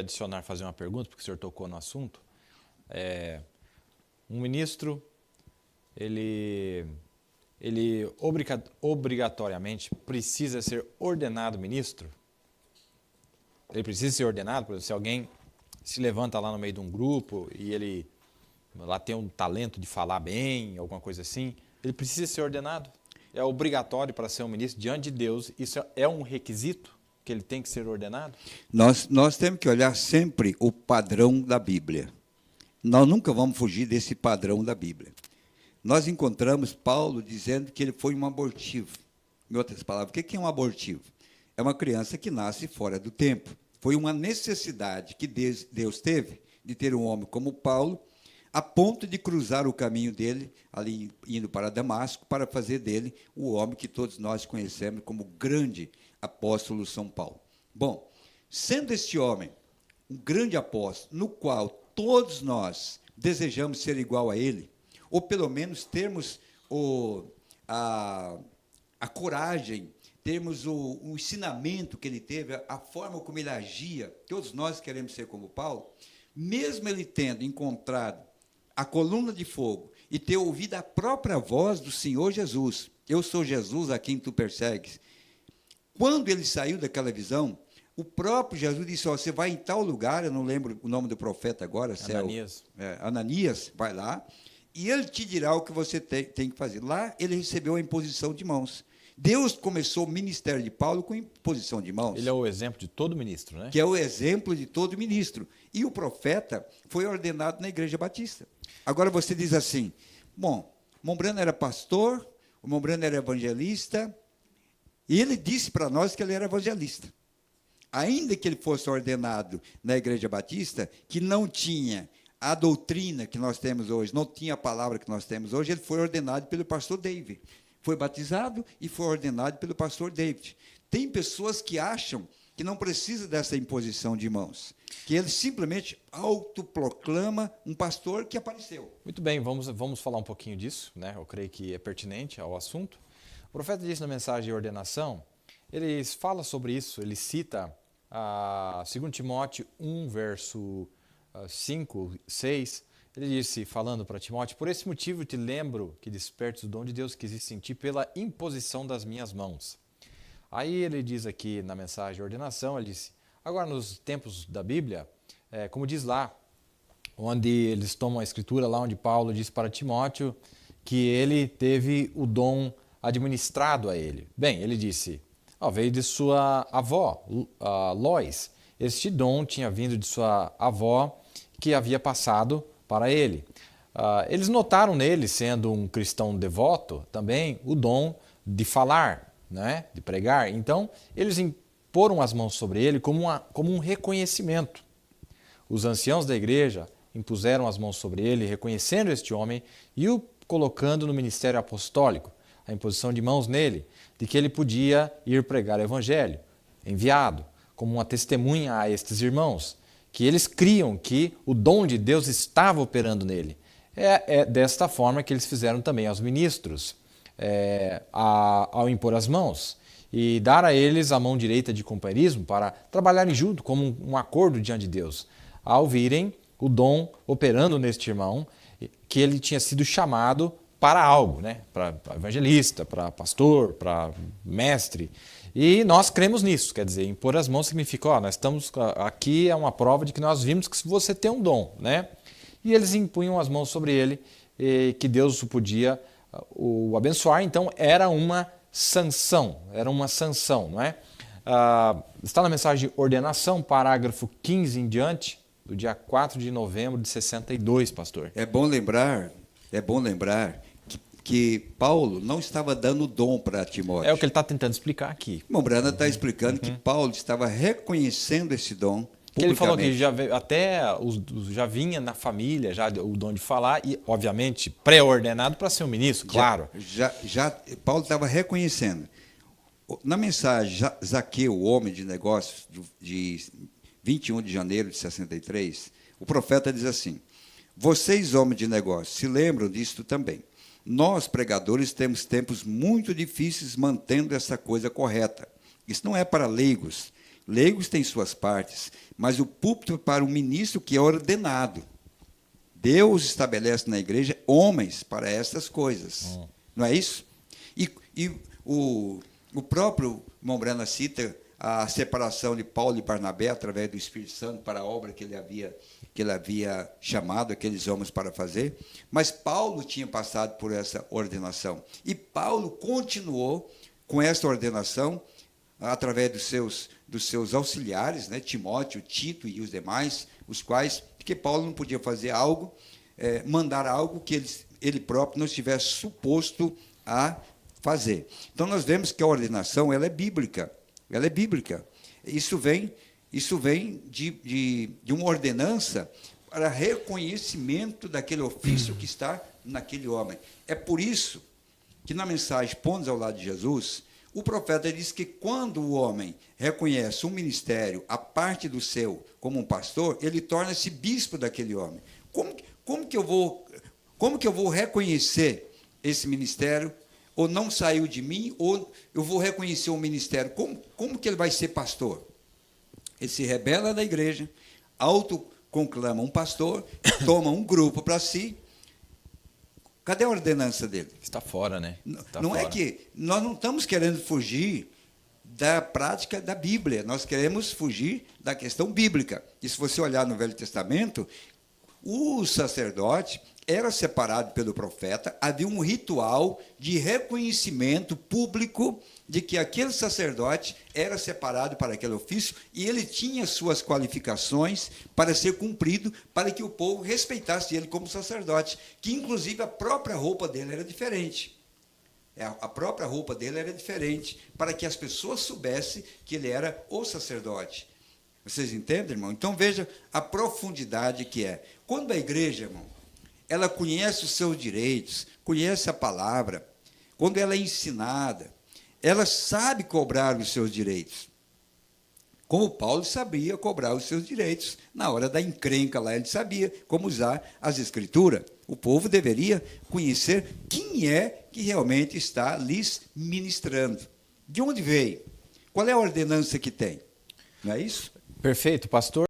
Adicionar, fazer uma pergunta, porque o senhor tocou no assunto. Um ministro, ele obrigatoriamente precisa ser ordenado ministro? Ele precisa ser ordenado? Por exemplo, se alguém se levanta lá no meio de um grupo e ele lá tem um talento de falar bem, alguma coisa assim, ele precisa ser ordenado? É obrigatório para ser um ministro diante de Deus? Isso é um requisito que ele tem que ser ordenado? Nós temos que olhar sempre o padrão da Bíblia. Nós nunca vamos fugir desse padrão da Bíblia. Nós encontramos Paulo dizendo que ele foi um abortivo. Em outras palavras, o que é um abortivo? É uma criança que nasce fora do tempo. Foi uma necessidade que Deus teve de ter um homem como Paulo, a ponto de cruzar o caminho dele, ali indo para Damasco, para fazer dele o homem que todos nós conhecemos como grande apóstolo São Paulo. Bom, sendo este homem um grande apóstolo, no qual todos nós desejamos ser igual a ele, ou pelo menos termos a coragem, termos o ensinamento que ele teve, a forma como ele agia, todos nós queremos ser como Paulo, mesmo ele tendo encontrado a coluna de fogo e ter ouvido a própria voz do Senhor Jesus, eu sou Jesus a quem tu persegues. Quando ele saiu daquela visão, o próprio Jesus disse, você vai em tal lugar, eu não lembro o nome do profeta agora, Ananias. Ananias, vai lá, e ele te dirá o que você tem que fazer. Lá ele recebeu a imposição de mãos. Deus começou o ministério de Paulo com imposição de mãos. Ele é o exemplo de todo ministro, né? Que é o exemplo de todo ministro. E o profeta foi ordenado na Igreja Batista. Agora você diz assim, bom, Mombrano era pastor, o Mombrano era evangelista, e ele disse para nós que ele era evangelista. Ainda que ele fosse ordenado na Igreja Batista, que não tinha a doutrina que nós temos hoje, não tinha a palavra que nós temos hoje, ele foi ordenado pelo pastor David. Foi batizado e foi ordenado pelo pastor David. Tem pessoas que acham que não precisa dessa imposição de mãos, que ele simplesmente autoproclama um pastor que apareceu. Muito bem, vamos falar um pouquinho disso, né? Eu creio que é pertinente ao assunto. O profeta disse na mensagem de ordenação, ele fala sobre isso, ele cita 2 Timóteo 1, verso 5, 6, ele disse, falando para Timóteo, por esse motivo te lembro que despertes o dom de Deus que existe em ti pela imposição das minhas mãos. Aí ele diz aqui na mensagem de ordenação, ele disse, agora nos tempos da Bíblia, como diz lá, onde eles tomam a escritura, lá onde Paulo diz para Timóteo que ele teve o dom administrado a ele. Bem, ele disse, veio de sua avó, Lois. Este dom tinha vindo de sua avó que havia passado para ele. Eles notaram nele, sendo um cristão devoto, também o dom de falar, né? De pregar. Então, eles imporam as mãos sobre ele como um reconhecimento. Os anciãos da igreja impuseram as mãos sobre ele, reconhecendo este homem e o colocando no ministério apostólico, a imposição de mãos nele, de que ele podia ir pregar o evangelho, enviado, como uma testemunha a estes irmãos, que eles criam que o dom de Deus estava operando nele. É desta forma que eles fizeram também aos ministros, ao impor as mãos e dar a eles a mão direita de companheirismo para trabalharem junto como um acordo diante de Deus, ao virem o dom operando neste irmão, que ele tinha sido chamado para algo, né? Para evangelista, para pastor, para mestre. E nós cremos nisso, quer dizer, impor as mãos significa, nós estamos aqui, é uma prova de que nós vimos que você tem um dom, né? E eles impunham as mãos sobre ele, e que Deus podia o abençoar, então era uma sanção, não é? Está na mensagem de ordenação, parágrafo 15 em diante, do dia 4 de novembro de 62, pastor. É bom lembrar que Paulo não estava dando dom para Timóteo. É o que ele está tentando explicar aqui. Mombrana está explicando que Paulo estava reconhecendo esse dom que ele falou que já vinha na família já o dom de falar e, obviamente, pré-ordenado para ser um ministro, claro. Paulo estava reconhecendo. Na mensagem, Zaqueu, o homem de negócios, de 21 de janeiro de 63, o profeta diz assim, vocês, homens de negócios, se lembram disto também. Nós, pregadores, temos tempos muito difíceis mantendo essa coisa correta. Isso não é para leigos. Leigos têm suas partes, mas o púlpito é para um ministro que é ordenado. Deus estabelece na igreja homens para estas coisas. Não é isso? E o próprio irmão Brana cita a separação de Paulo e Barnabé através do Espírito Santo para a obra que ele havia chamado aqueles homens para fazer. Mas Paulo tinha passado por essa ordenação. E Paulo continuou com essa ordenação através dos seus auxiliares, né, Timóteo, Tito e os demais, os quais, porque Paulo não podia fazer algo, mandar algo que ele próprio não estivesse suposto a fazer. Então, nós vemos que a ordenação ela é bíblica. Ela é bíblica. Isso vem de uma ordenança para reconhecimento daquele ofício que está naquele homem. É por isso que, na mensagem Pontos ao Lado de Jesus, o profeta diz que quando o homem reconhece um ministério, a parte do seu, como um pastor, ele torna-se bispo daquele homem. Como que eu vou reconhecer esse ministério? Ou não saiu de mim, ou eu vou reconhecer um ministério. Como que ele vai ser pastor? Ele se rebela da igreja, autoconclama um pastor, toma um grupo para si. Cadê a ordenança dele? Está fora, né? Não é que nós não estamos querendo fugir da prática da Bíblia, nós queremos fugir da questão bíblica. E se você olhar no Velho Testamento, o sacerdote era separado pelo profeta, havia um ritual de reconhecimento público de que aquele sacerdote era separado para aquele ofício e ele tinha suas qualificações para ser cumprido, para que o povo respeitasse ele como sacerdote, que inclusive a própria roupa dele era diferente. A própria roupa dele era diferente, para que as pessoas soubessem que ele era o sacerdote. Vocês entendem, irmão? Então veja a profundidade que é. Quando a igreja, irmão, ela conhece os seus direitos, conhece a palavra, quando ela é ensinada, ela sabe cobrar os seus direitos. Como Paulo sabia cobrar os seus direitos. Na hora da encrenca lá, ele sabia como usar as escrituras. O povo deveria conhecer quem é que realmente está lhes ministrando. De onde veio? Qual é a ordenança que tem? Não é isso? Perfeito, pastor.